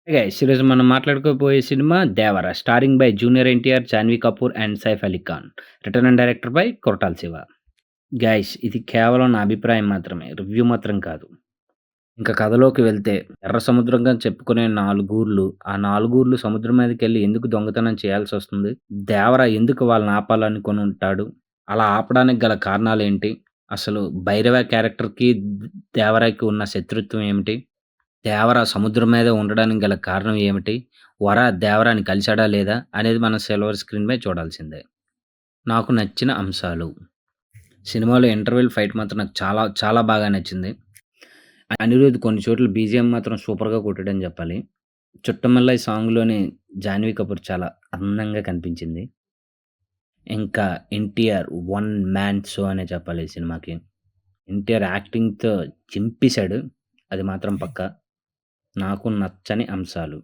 Guys ఈరోజు మనం మాట్లాడుకోబోయే cinema 'Devara' starring by junior NTR, Janhvi Kapoor and Saif Ali Khan. Return and director by Koratala Siva. Guys ఇది కేవలం నా అభిప్రాయం మాత్రమే. రివ్యూ మాత్రం కాదు. ఇంక కథలోకి వెళ్తే ఎర్ర సముద్రంగా చెప్పుకునే నాలుగూర్లు, ఆ నాలుగూర్లు సముద్రం మీదకెళ్ళి ఎందుకు దొంగతనం చేయాల్సొస్తుంది? దేవర ఎందుకు వాళ్ళని ఆపాలనుకొనుంటాడు? అలా ఆపడానికి గల కారణాలేంటి? అసలు భైరవ క్యారెక్టర్‌కి, దేవరకి ఉన్న శత్రుత్వం ఏమిటి? దేవర సముద్రం మీద ఉండడానికి గల కారణం ఏమిటి? వర దేవరాని కలిసాడా లేదా? అనేది మనం సిల్వర్ స్క్రీన్‌పై చూడాల్సిందే. నాకు నచ్చిన అంశాలు. సినిమాలో ఇంటర్వెల్ ఫైట్ మాత్రం నాకు చాలా చాలా బాగా నచ్చింది. అనిరుద్ కొన్ని చోట్ల బీజీఎం మాత్రం సూపర్‌గా కొట్టాడని జెప్పాలి. 'చుట్టమల్లై' సాంగ్‌లోని జాన్వీ కపూర్ చాలా అందంగా కనిపించింది. ఇంకా ఎన్టీఆర్ వన్ మ్యాన్ షో అనే చెప్పాలి ఈ సినిమాకి. ఎన్టీఆర్ యాక్టింగ్‌తో చింపేసాడు. అది మాత్రం పక్కా. నాకు నచ్చని అంశాలు.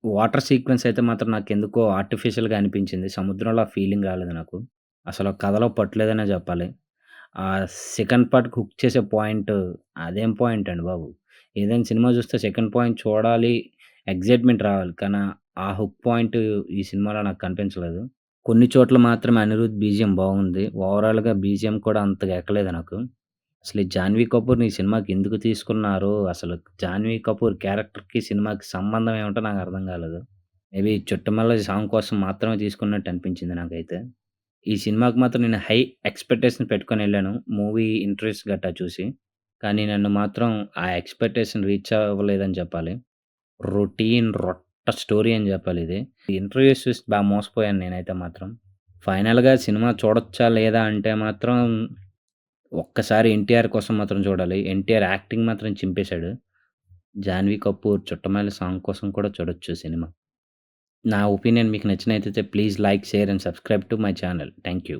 వాటర్ సీక్వెన్స్ అయితే మాత్రం నాకెందుకో ఆర్టిఫిషియల్‌గా అనిపించింది. సముద్రంలో ఆ ఫీలింగ్ రాలేదు నాకు. అసలు కథలో పట్టలేదనే జెప్పాలి. ఆ సెకండ్ పార్ట్‌కి హుక్ చేసే పాయింట్ అదేం పాయింట్ అండి బాబు! ఏదైనా సినిమా జూస్తే సెకండ్ పాయింట్ చూడాలి, ఎక్సైట్‌మెంట్ రావాలి. కానీ ఆ హుక్ పాయింట్ ఈ సినిమాలో నాకు కనిపించలేదు. కొన్ని చోట్ల మాత్రమే అనిరుద్ బీజీఎం బాగుంది. ఓవరాల్‌గా బీజీఎం కూడా అంతగా ఎక్కలేదు నాకు. అసలు ఈ 'జాన్వీ కపూర్‌ని' ఈ సినిమాకి ఎందుకు తీసుకున్నారో అసలు 'జాన్వీ కపూర్' క్యారెక్టర్‌కి, సినిమాకి సంబంధం ఏమిటో నాకు అర్థం కాలేదు. మేబీ 'చుట్టమల్లై' సాంగ్ కోసం మాత్రమే తీసుకున్నట్టు అనిపించింది నాకైతే. ఈ సినిమాకి మాత్రం నేను హై ఎక్స్‌పెక్టేషన్ పెట్టుకొనెళ్ళాను. మూవీ ఇంటర్వ్యూస్ గట్టా చూసి. కానీ నన్ను మాత్రం ఆ ఎక్స్‌పెక్టేషన్ రీచ్ అవ్వలేదని చెప్పాలి. రొట్ట స్టోరీ అని చెప్పాలి ఇది. ఇంటర్వ్యూస్ చూసి బాగా మోసపోయాను నేనైతే మాత్రం. ఫైనల్‌గా సినిమా చూడొచ్చా లేదా అంటే మాత్రం ఒక్కసారి 'ఎన్టీఆర్' కోసం మాత్రం చూడాలి. 'ఎన్టీఆర్' యాక్టింగ్ మాత్రం చింపేశాడు. 'జాన్వీ కపూర్' 'చుట్టమల్లె' సాంగ్ కోసం కూడా చూడొచ్చు సినిమా. నా ఒపీనియన్ మీకు నచ్చినట్టయితే please like, share and subscribe to my channel. Thank you.